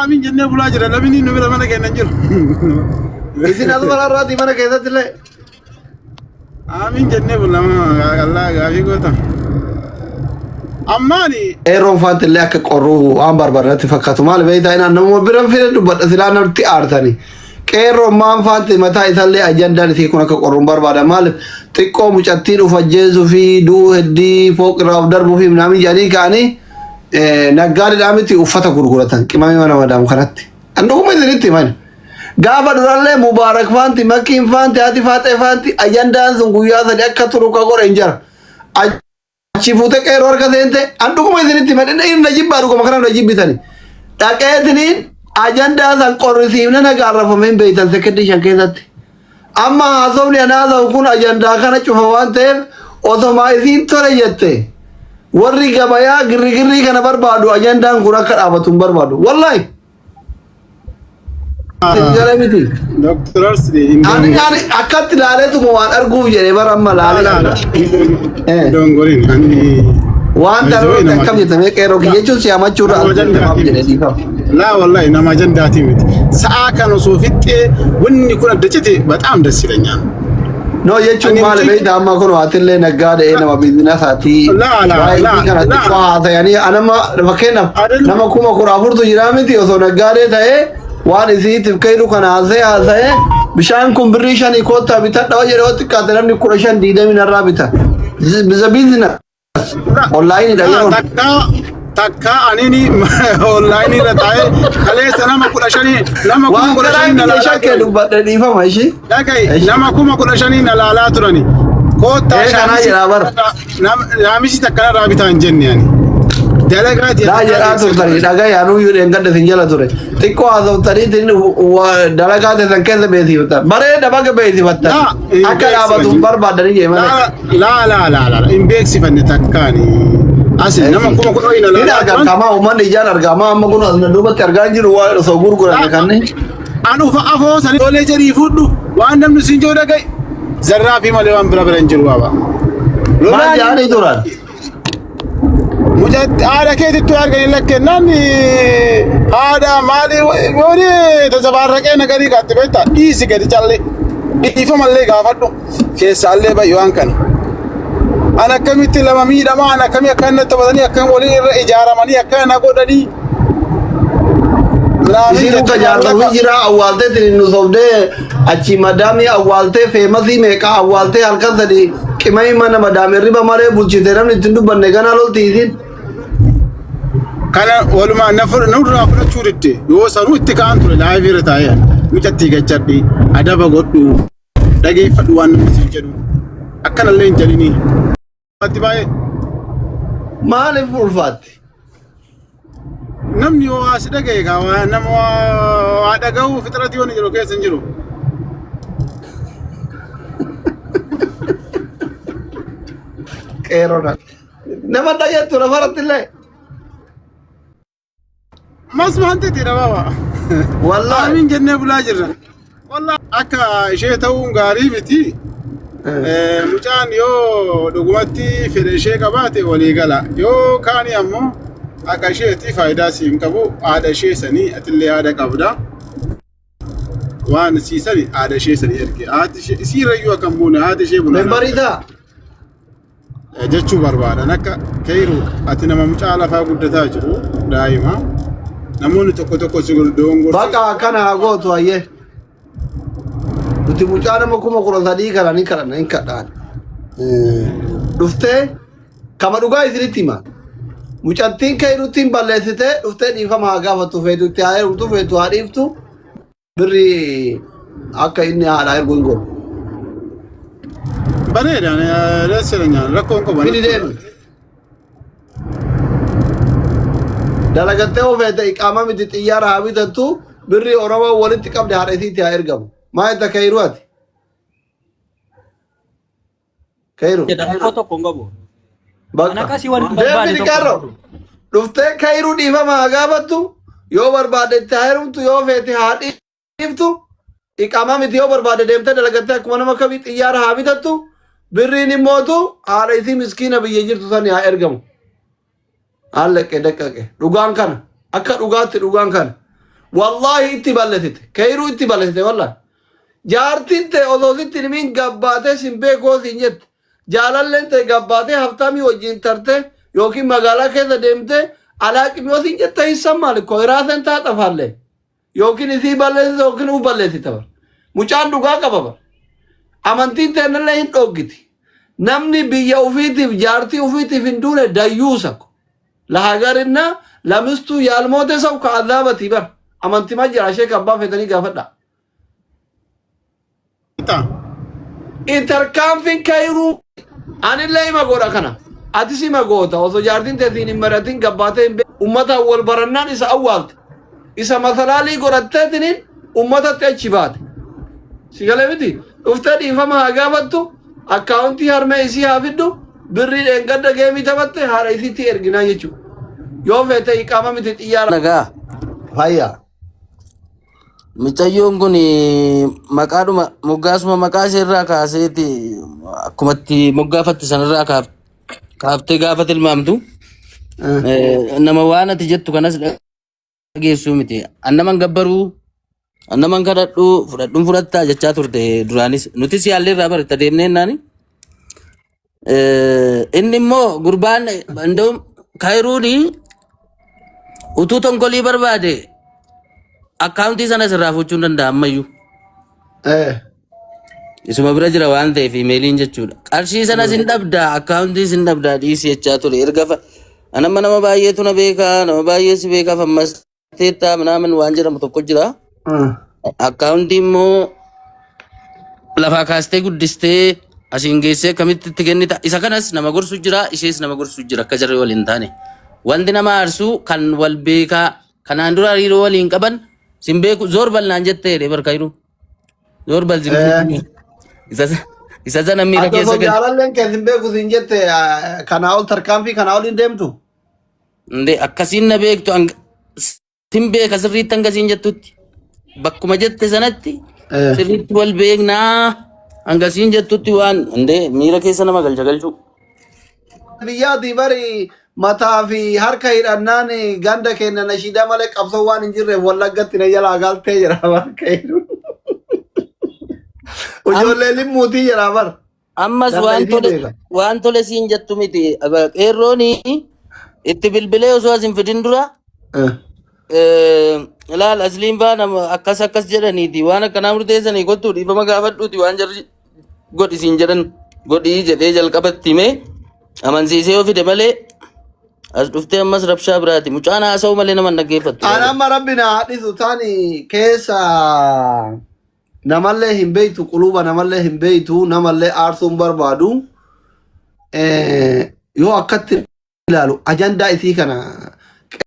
آمين جنة بلاجر لمني نبلا منا كنا نجر إذن هذا مرة راتي منا كذا تلا آمين جنة بلا ما الله غافي قوتا أماني إيرون فانت اللي أك قرو عم بربرة تفكروا مال بيتا إن نمو برام في الدبر أسلان نرتي أرثاني كيرو مان فانت متى يثلي أجندة اللي يكون أك قرو بربرة مال تكو مشتين وفجزوا في دو هدي فوق راف دربوا في منامي جاني كاني نقال الأمتي وفتح غرغرتان كما يمانا مدام خرطي أنكم يدريتي مان غابا دورالله مبارك فانتي مكين فانتي هاتي فاتح فانتي أجندة سنقويا ذلك كترو كغور إنجر أشوفه كيرور كذا أنكم يدريتي مان إن نجيب بارو كم كنا نجيب بيتاني تكيتنين أجندة سنقرسيمنا نقارف من بيتان سكتي شنكيزاتي أما هذول أنا هذا يكون أجندة كنا شوفوان تيم أوتومايزين ترى warri gabaya girri kana barbadu ajandan kura kadabatun barbadu wallahi jaramiti دكتور أرسلي yani akat laletu mo wan argu jere baramma lale دونغورين أني wan taro kam yetame kero kiyechu si amachura jere difa لا والله إنما جنداتي مت ساكن وصوفيت وني كنا دجتي بتأم دسيلنيا no yechu male be damma kono atille nagade ena ma business ati la yani anama makena nama kuma kura furtu jiramiti oso nagade tae wan isit kairu kana ase bishan kumbrishan ikota bita dawjere oti kadanamni kurashan didami narabita biza business online da yaro takka anini online la tae kale sanama kurashani nama kuma kurashani na la shake dubada difa maishi dakai nama kuma kurashani na la turani ko ta kana jirabar namishi takka rabita anjenni yani delegate da jara to tari daga yanu yu engada sinjala tore tikko azo tari tin delegate sankeza besi bata bare dabaga besi bata akala batu barbada ni jema la imbeksi fanne takkani asin nama kuma ko ina la ina ga kama umman ijar argama amma kuno na duba targanjiru wa so gurgura kanne anu fa afo sani dole jari fuddu wa andam sinjo daga zarra fi male wan bra jiru baba ma jani duran mujad ada ke tu arga ilakke nani ada mali wori tazabarrake nagari gatte beta isi gadi challe ifa malle ga faddu ke salle ba yuan kan أنا كم يتلم ميدا ما أنا كم يكن تبدني كم ولي إجارة ماني يكن أقول دني Isiru kajarra hijira awwalte tinu sobde achi madami awwalte famous meka awwalte halkan sadi kimai mana madami riba mare bulchite namni tindu banne kana lol tisin kana waluma nafur nurra afra churitte yo sanu ittikan tur live retaya mujatti gachaddi adaba goddu dagi fadu wan sinjedu akana len jalini atibaye male furfati namni o asdage ga wa nam wa adagaw fitrati woni jiro kesen jiro kerona nama daya tura faratille mas mahante tira baba wallahi amin jenne bulajira wallahi aka shetaw ngari biti mucaan yoo dhugumatti fedhe ishee qabaate walii gala yoo kaani ammoo akka isheetti faayidaa siin qabu haadha ishee sanii atillee haadha qabda waan siisani haadha ishee sanii erge haati ishee isiirrayyuu akkam buune haati ishee buna membarita jechuu barbaadan akka kayru ati nama mucaa lafaa guddataa jiru daa'ima namoonni tokko tokko si dongorsa baka kana gootu ayye Nuti mucaan kuma kura sadii kana ni kadhaan. Dhuftee kama dhugaa isinitti hima. Mucattiin kayruuttiin balleessitee dhuftee dhiifama haa gaafattu feetu itti haa heerumtu feetu haa dhiiftu birri akka inni haadhaa ergu hin godhu. bareedaan leesselanyaan rakkoon qaban. Fini deemu. Dalagattee ofeete iqaama miti xiyyaara haa bitattu birri Oromoo walitti qabde haadha isiitti haa ergamu. Maa itti kayru ati? Kayru. Jedhame foto kongobo. Bakka. Deemni qarro. Dhuftee kayru dhiifama haa gaafattu yoo barbaade itti haa heerumtu yoo feete haa dhiiftu iqaama miti yoo barbaade deemtee dalagattee akkuma nama kamii xiyyaara haa bitattu birriin immootu haadha isii miskiina biyya jirtu sani haa ergamu. Haallaqe daqqaqe dhugaan kana akka dhugaatti dhugaan kana والله انت بلتت كيرو انت بلتت والله جارتي انت اوزوزت من قباته سنبيكو سنجت جالال انت قباته هفتامي وجين ترته يوكي مغالا كذا ديمته على كميو سنجت تيسمى لك كويرات انت تفعله يوكي نسي بلتت يوكي نو بلتت تبر مچان دوغا قبابا امانتين تنالله هن اوگتي نمني بيا وفيتي جارتي وفيتي فندون دايوسك لهاجرنا لمستو يالموت سو كعذابتي بر امانتي ما جرى شيء كبا فتني قافدا انتركام فين كايرو ان اللي ما غورا كنا اتسي ما غوتا وسو جارتين تدين مراتين قباتين امتا اول برنان اس اولت isa masalali gorattatinin ummatatti achi baate sigale miti uftadi fama hagabattu accounti harme isi hafiddu birri engadda geemi tabatte hara isiti ergina jechu yo fete iqama miti xiyara nagaa fayya mucayyoon kun maqaadhuma moggaasuma maqaa isheerraa kaaseeti akkumatti moggaafatte sanarraa kaaftee gaafa tilmaamtu nama waan ati jettu kanas dhageessuu miti annaman gabbaruu annaman kadhadhu fudhadhuun fudhattaa jechaa turte duraanis nuti si haalleerraa barata deemnee naani inni immoo gurbaan እንደውም kaayiruuni utuu tonkolii barbaade akkaawuntii sana sirraa fuuchuu hin danda'a ammayyuu isuma bira jira waan ta'eef imeeliin jechuudha qarshii sana sin dhabdaa akkaawuntii sin dhabdaa dhiisii jechaa ture erga nama baay'eetu na beekaa nama baay'ee si beekaaf ammas teettaa minaamin waan jedhamu tokko jira akkaawuntii immoo lafaa kaastee guddistee asiin geessee akkamitti itti kennita isa kanas nama gorsu jira ishees nama gorsu jira akka jarri waliin taane wanti nama aarsu kan wal beekaa kanaan dura hariiroo waliin qaban sin beeku zoor bal'aan jettee dheebar kaayiru zoor bal isa sana miira keessa gad jaalalleen kee sin beeku sin jette kanaa ol tarkaanfii kanaa ol hin deemtu ndee akkasiin na beektu sin beeka sirriitti hangasiin jettutti bakkuma jette sanatti sirriitti wal beeknaa hangasiin jettutti waan ndee miira keessa nama galchuu biyyaatii bari mataa fi harka hidhannaan ganda keenya nashiida malee qabsoo waan hin jirreef wallaggatti na jalaa galtee jira harka hidhu ijoollee limmuutii jira bar ammas waan tole siin jettu miti qeerrooni itti bilbilee osoo asin fidin dura ilaal asliin baa nama akkas jedhaniiti waan akkanaa murteessanii kottuu dhiifama gaafadhuuti waan jarri godhi siin jedhan godhii jedhee jalqabatti himee amansiisee yoo fide malee as dhuftee ammas rabshaa biraati mucaan haasa'u malee nama dhaggeeffattu anamma rabbina hadhisu taani keessa namallee hin beeytu quluba namallee hin beeytu namallee aarsuun barbaadu yoo akkatti ilaalu ajandaa isii kana